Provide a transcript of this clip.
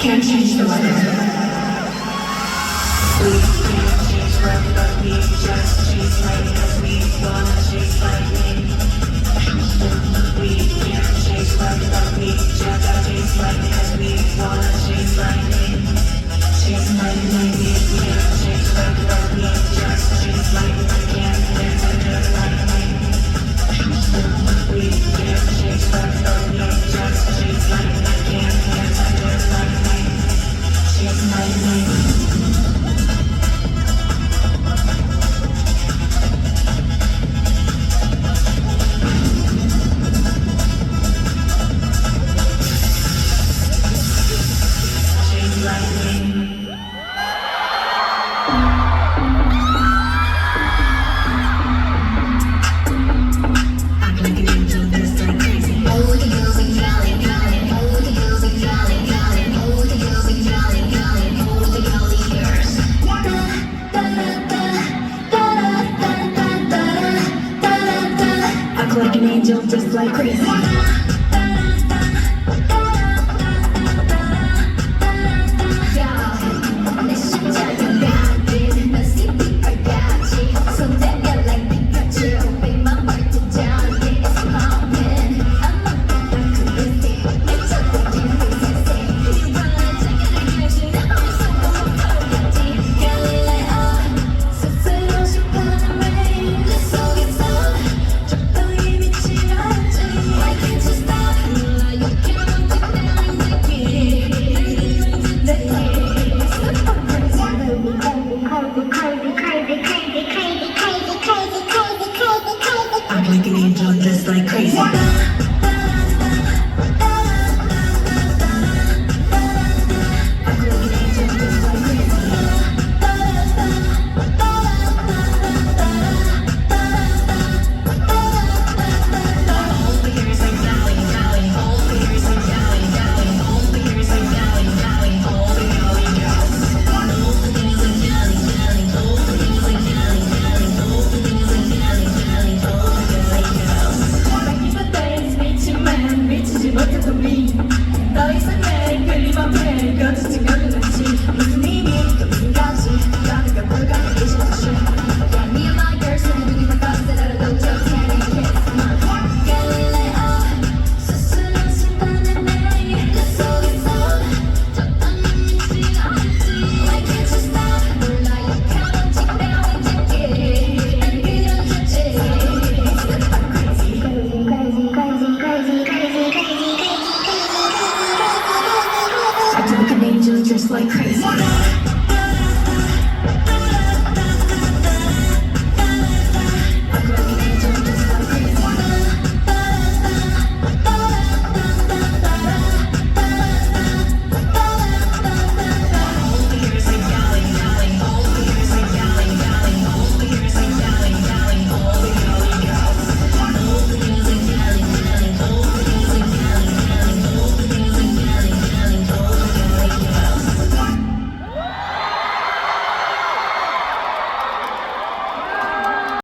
can't change the weather. We can't change weather, but we just chase lightning 'cause we wanna chase lightning. We can't change weather, but we just chase lightning 'cause we wanna chase lightning. Chase lightning, we can't change weather, but we just chase lightning. I can't live under lightning. We can't change weather, but we just chase lightning. I can't live under lightning. Chase lightning. Like an angel, just like crazy.